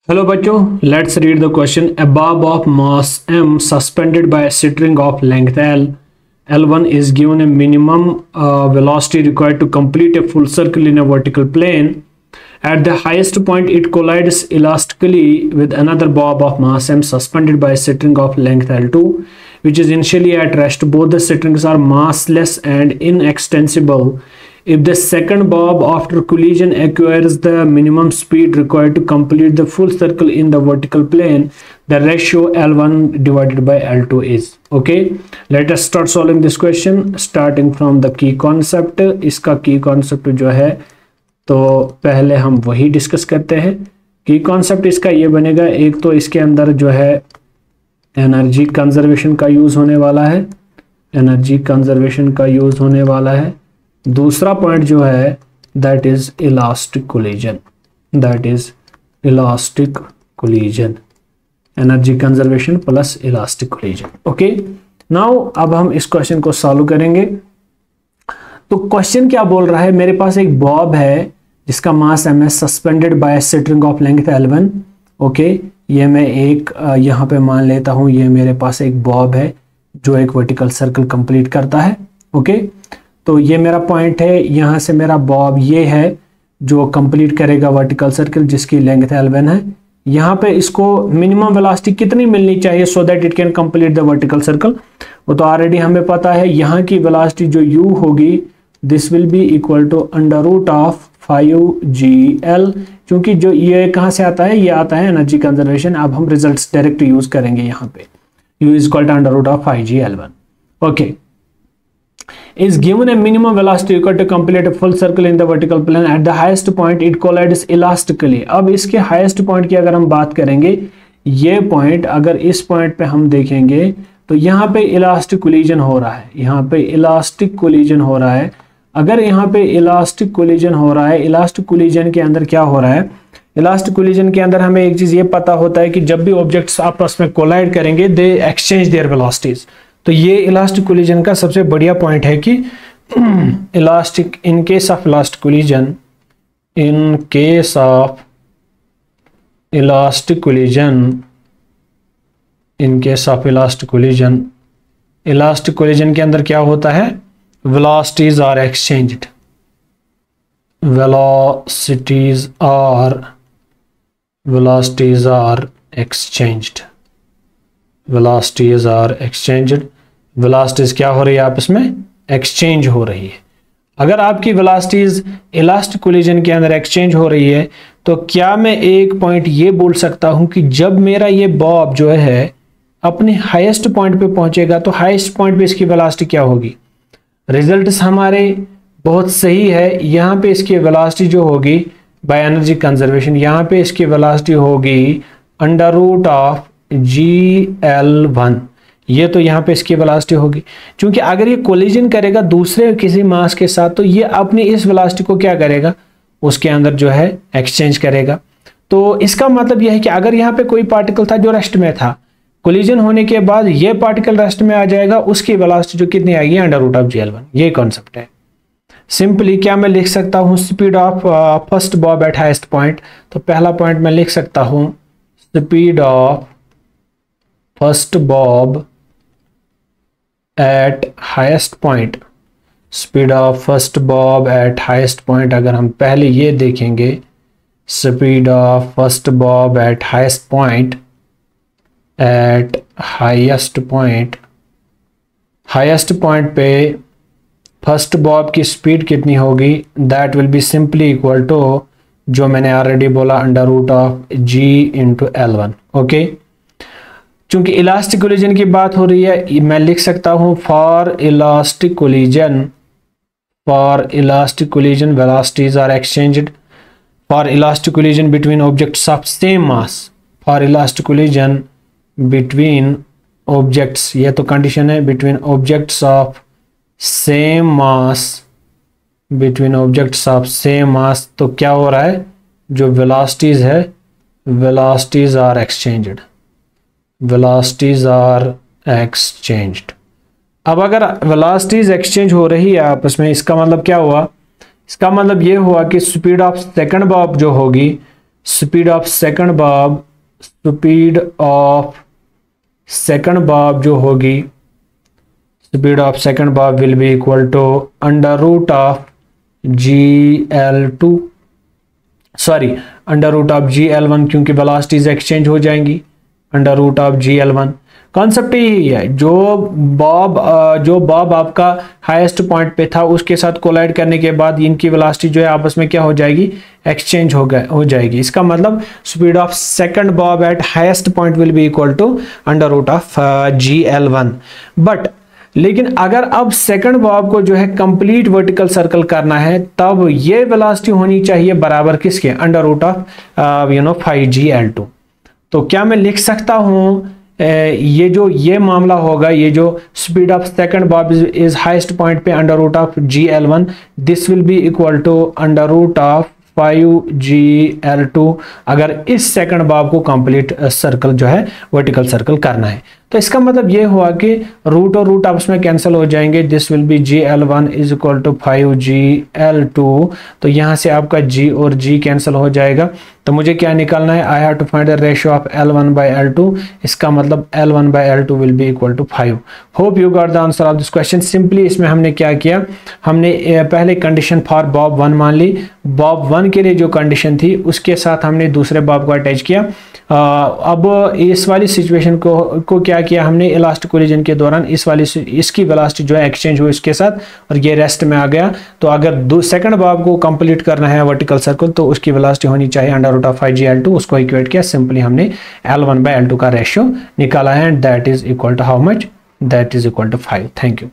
Hello बच्चों, let's read the question. A bob of mass m suspended by a string of length l, L1 is given a minimum velocity required to complete a full circle in a vertical plane. At the highest point, it collides elastically with another bob of mass m suspended by a string of length L2, which is initially at rest. Both the strings are massless and inextensible. If the second bob after collision acquires the minimum speed required to complete the full circle in the vertical plane, the ratio L1 divided by L2 is. Okay, let us start solving this question starting from the key concept. इसका key concept जो है तो पहले हम वही discuss करते हैं. की कॉन्सेप्ट इसका ये बनेगा, एक तो इसके अंदर जो है एनर्जी कंजर्वेशन का यूज होने वाला है, एनर्जी कंजर्वेशन का यूज होने वाला है. दूसरा पॉइंट जो है that is elastic collision, that is elastic collision, energy conservation plus elastic collision. Okay, now अब हम इस क्वेश्चन को सॉल्व करेंगे. तो क्वेश्चन क्या बोल रहा है, मेरे पास एक बॉब है जिसका मास m है, suspended bye string of length L1. Okay, ये मैं एक यहाँ पे मान लेता हूँ, ये मेरे पास एक बॉब है जो एक वर्टिकल सर्कल कंप्लीट करता है. ओके, तो ये मेरा पॉइंट है, यहाँ से मेरा बॉब ये है जो कंप्लीट करेगा वर्टिकल सर्कल जिसकी लेंथ L1 है. यहाँ पे इसको मिनिमम वेलोसिटी कितनी मिलनी चाहिए so that it can complete the vertical circle, वो तो ऑलरेडी हमें पता है. यहाँ की वेलोसिटी जो u होगी this will be equal to under root of 5gl, क्योंकि जो ये कहाँ से आता है, ये आता है एनर्जी कंजर्वेशन. अब हम रिजल्ट्स डायरेक्ट यूज करेंगे यहाँ पे. u is equal to under root of 5gl1. Okay, is given a minimum velocity required to complete a full circle in the vertical plane. At the highest point it collides elastically. अब इसके highest point की अगर हम बात करेंगे, ये point अगर इस point पे हम देखेंगे तो यहाँ पे इलास्टिक कोलिजन हो रहा है, यहाँ पे इलास्टिक कोलिजन हो रहा है. अगर यहाँ पे इलास्टिक कोलिजन हो रहा है, इलास्टिक कोलिजन के अंदर क्या हो रहा है, इलास्टिक कोलिजन के अंदर हमें एक चीज ये पता होता है कि जब भी ऑब्जेक्ट्स आपस में कोलाइड करेंगे दे एक्सचेंज देयर वेलोसिटीज. तो ये इलास्टिक कोलिजन का सबसे बढ़िया पॉइंट है कि elastic in case of elastic collision, in case of elastic collision, in case of elastic collision, elastic collision के अंदर क्या होता है, velocities are exchanged, velocities are exchanged, velocities are exchanged. velocities क्या हो रही है, आपस में एक्सचेंज हो रही है. अगर आपकी velocities इलास्टिक कोलिजन के अंदर एक्सचेंज हो रही है तो क्या मैं एक पॉइंट ये बोल सकता हूं कि जब मेरा ये बॉब जो है अपने हाईएस्ट पॉइंट पे पहुंचेगा तो हाईएस्ट पॉइंट पे इसकी वेलोसिटी क्या होगी. रिजल्ट्स हमारे बहुत सही है. यहाँ पे इसकी वेलोसिटी जो होगी बाय एनर्जी कंजर्वेशन, यहाँ पे इसकी वेलोसिटी होगी अंडर रूट ऑफ gl1. ये तो यहाँ पे इसकी वेलोसिटी होगी, क्योंकि अगर ये कोलिजन करेगा दूसरे किसी मास के साथ तो ये अपनी इस वेलोसिटी को क्या करेगा, उसके अंदर जो है एक्सचेंज करेगा. तो इसका मतलब यह है कि अगर यहाँ पे कोई पार्टिकल था जो रेस्ट में था, कोलिजन होने के बाद ये पार्टिकल रेस्ट में आ जाएगा, उसकी वेलोसिटी जो कितनी आएगी, अंडर रूट ऑफ gl1. ये कॉन्सेप्ट है. सिंपली क्या मैं लिख सकता हूँ, speed of first bob at highest point. तो पहला पॉइंट मैं लिख सकता हूँ speed of first bob at highest point. Speed of first bob at highest point अगर हम पहले ये देखेंगे, speed of first bob at highest point, at highest point, highest point पे फर्स्ट बॉब की स्पीड कितनी होगी, that will be simply equal to जो मैंने ऑलरेडी बोला under root of g into L1. Okay, चूंकि इलास्टिक कोलिजन की बात हो रही है, मैं लिख सकता हूं for elastic collision, for elastic collision velocities are exchanged, for elastic collision between objects of same mass, for elastic collision between objects, ये तो कंडीशन है, between objects of same mass, between objects of same mass. तो क्या हो रहा है, जो velocities है, velocities are exchanged, velocities are exchanged. अब अगर वेलोसिटीज एक्सचेंज हो रही है आपस में, इसका मतलब क्या हुआ, इसका मतलब ये हुआ कि स्पीड ऑफ सेकंड बॉब जो होगी स्पीड ऑफ सेकंड बॉब जो होगी, speed of second bob will be equal to under root of GL2, sorry under root of GL1, क्योंकि वेलोसिटीज एक्सचेंज हो जाएंगी, under root of GL1। Concept यही है, जो बॉब आपका हाईएस्ट पॉइंट पे था उसके साथ कोलाइड करने के बाद इनकी वेलोसिटी जो है आपस में क्या हो जाएगी, एक्सचेंज हो जाएगी। इसका मतलब speed of second bob at highest point will be equal to under root of GL1। But लेकिन अगर अब सेकंड बॉब को जो है कंप्लीट वर्टिकल सर्कल करना है, तब ये वेलोसिटी होनी चाहिए बराबर किसके, अंडर रूट ऑफ 5GL2। तो क्या मैं लिख सकता हूं ये मामला होगा, ये जो speed of second bob is highest point पे under root of GL1, this will be equal to under root of 5GL2 अगर इस सेकंड बॉब को कंप्लीट सर्कल जो है वर्टिकल सर्कल करना है। तो इसका मतलब ये हुआ कि रूट और रूट आपस में कैंसिल हो जाएंगे, this will be GL1 is equal to 5GL2। तो यहां से आपका G और G कैंसिल हो जाएगा, तो मुझे क्या निकालना है, I have to find the ratio of L1/L2। इसका मतलब L1/L2 will be equal to 5। Hope you got the answer of this question. Simply इसमें हमने क्या किया, हमने पहले कंडीशन फॉर बॉब 1 मान ली, बॉब 1 के लिए जो कंडीशन थी उसके साथ हमने दूसरे बॉब को अटैच किया। अब इस वाली सिचुएशन को क्या किया हमने, इलास्टिक कोलिजन के दौरान इसकी वेलोसिटी जो है एक्सचेंज हुई इसके साथ और ये रेस्ट में आ गया। तो अगर सेकंड बॉब को कंप्लीट करना है वर्टिकल सर्कल तो उसकी वेलोसिटी होनी चाहिए अंडर रूट ऑफ 5GL2। उसको इक्वेट किया, सिंपली हमने L1/L2 का रेशियो निकाला है and that is equal to how much, that is equal to 5। Thank you.